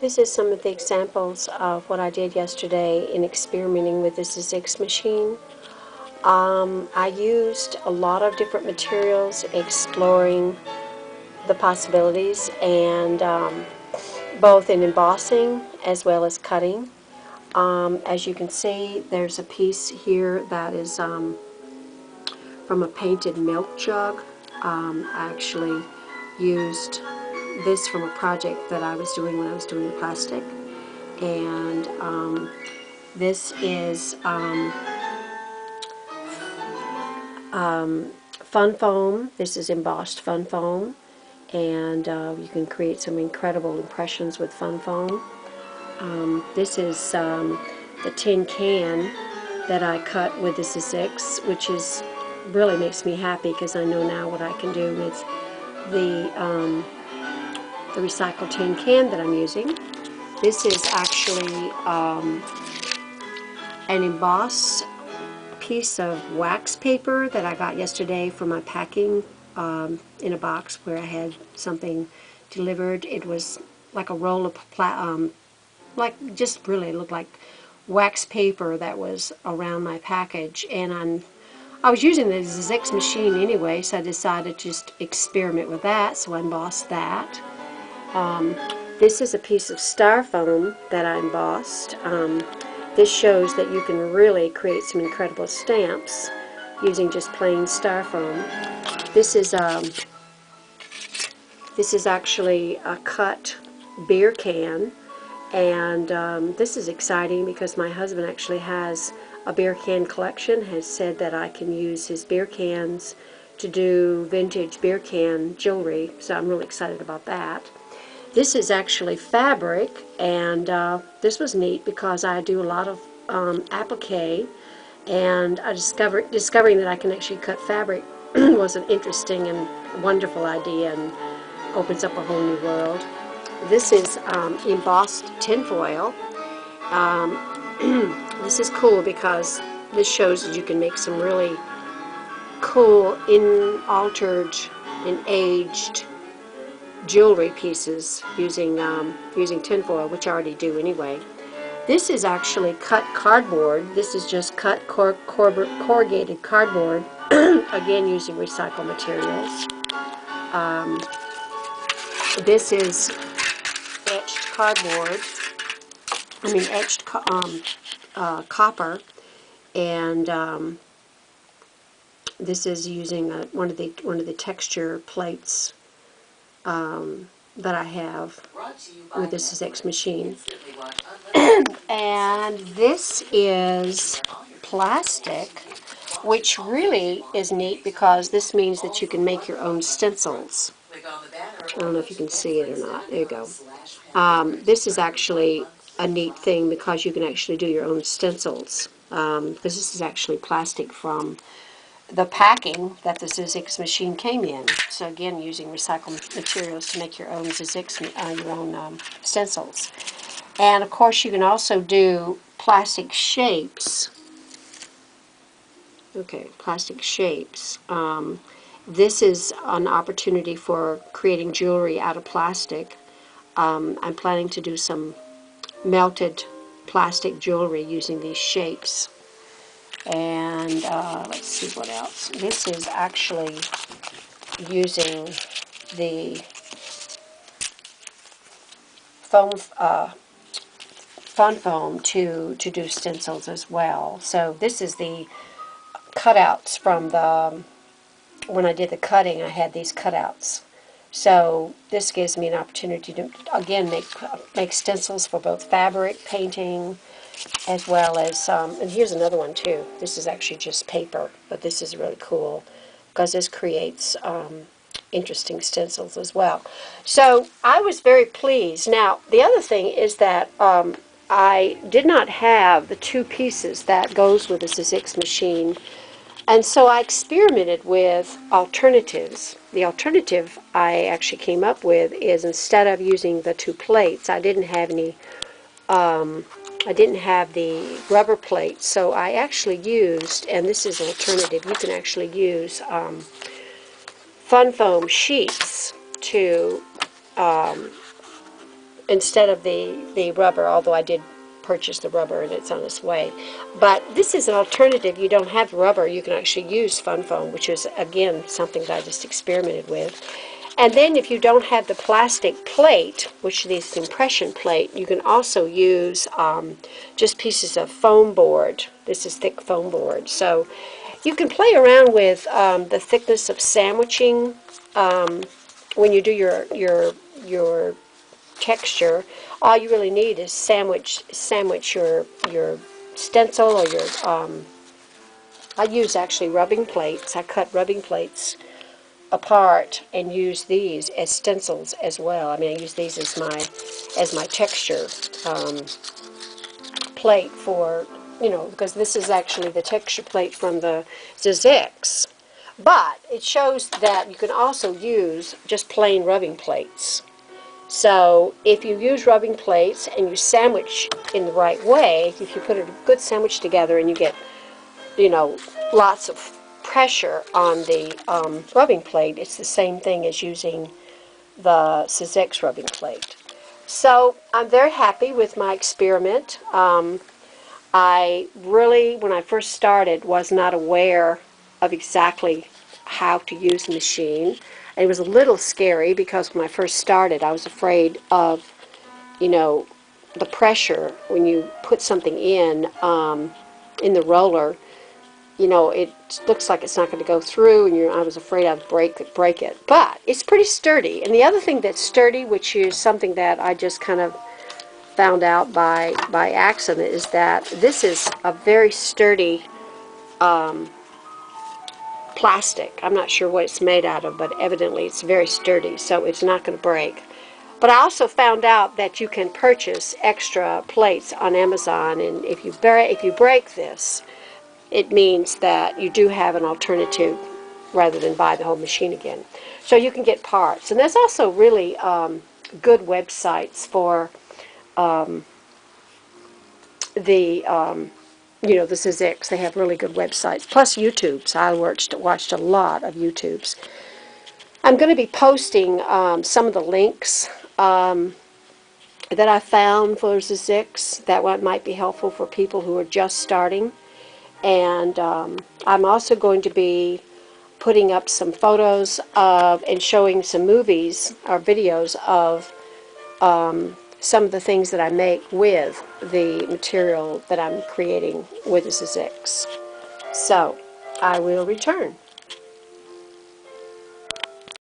This is some of the examples of what I did yesterday in experimenting with this ZX machine. I used a lot of different materials, exploring the possibilities, and both in embossing as well as cutting. As you can see, there's a piece here that is from a painted milk jug. I actually used this from a project that I was doing when I was doing the plastic. And this is fun foam. This is embossed fun foam, and you can create some incredible impressions with fun foam. This is the tin can that I cut with this ZX, which is really makes me happy because I know now what I can do with the recycled tin can that I'm using. This is actually an embossed piece of wax paper that I got yesterday for my packing in a box where I had something delivered. It was like a roll of like just really looked like wax paper that was around my package, and I was using the ZX machine anyway, so I decided to just experiment with that, so I embossed that. This is a piece of styrofoam that I embossed. This shows that you can really create some incredible stamps using just plain styrofoam. This is actually a cut beer can, and this is exciting because my husband actually has a beer can collection, has said that I can use his beer cans to do vintage beer can jewelry, so I'm really excited about that. This is actually fabric, and this was neat because I do a lot of applique, and I discovering that I can actually cut fabric was an interesting and wonderful idea and opens up a whole new world. This is embossed tinfoil. This is cool because this shows that you can make some really cool, altered and aged jewelry pieces using tinfoil, which I already do anyway. This is actually cut cardboard. This is just cut corrugated cardboard, again using recycled materials. This is etched cardboard. I mean etched copper, and this is using one of the texture plates that I have with this ZX machine. And this is plastic, which really is neat because this means that you can make your own stencils. I don't know if you can see it or not. There you go. This is actually a neat thing because you can actually do your own stencils. Because this is actually plastic from the packing that the ZX machine came in. So again, using recycled materials to make your own stencils. And of course, you can also do plastic shapes. Okay, plastic shapes. This is an opportunity for creating jewelry out of plastic. I'm planning to do some melted plastic jewelry using these shapes. And let's see what else. This is actually using the fun foam to do stencils as well. So this is the cutouts from when I did the cutting. I had these cutouts. So this gives me an opportunity to again make stencils for both fabric painting, as well as, and here's another one too. This is actually just paper, but this is really cool because this creates interesting stencils as well. So I was very pleased. Now, the other thing is that I did not have the two pieces that goes with the ZX machine, and so I experimented with alternatives. The alternative I actually came up with is, instead of using the two plates, I didn't have any I didn't have the rubber plate, so I actually used, and this is an alternative, you can actually use fun foam sheets to instead of the rubber, although I did purchase the rubber and it's on its way. But this is an alternative. You don't have rubber. You can actually use fun foam, which is, again, something that I just experimented with. And then if you don't have the plastic plate, which is the impression plate, you can also use just pieces of foam board. This is thick foam board. So you can play around with the thickness of sandwiching when you do your texture. All you really need is sandwich your stencil or your I use actually rubbing plates. I cut rubbing plates apart and use these as stencils as well. I mean, I use these as my texture plate for, because this is actually the texture plate from the Zizix. But it shows that you can also use just plain rubbing plates. So if you use rubbing plates and you sandwich in the right way, if you put a good sandwich together and you get, lots of pressure on the rubbing plate, it's the same thing as using the Zizix rubbing plate. So I'm very happy with my experiment. I really, when I first started, was not aware of exactly how to use the machine. It was a little scary because when I first started, I was afraid of, the pressure when you put something in the roller. It looks like it's not going to go through, and I was afraid I'd break it. But it's pretty sturdy. And the other thing that's sturdy, which is something that I just kind of found out by accident, is that this is a very sturdy plastic. I'm not sure what it's made out of, but evidently it's very sturdy, so it's not going to break. But I also found out that you can purchase extra plates on Amazon, and if you break this, it means that you do have an alternative rather than buy the whole machine again. So you can get parts. And there's also really good websites for the Zizix. They have really good websites. Plus YouTubes. I watched a lot of YouTubes. I'm going to be posting some of the links that I found for Zizix that might be helpful for people who are just starting. And I'm also going to be putting up some photos of and showing some movies or videos of some of the things that I make with the material that I'm creating with the Zizix. So I will return.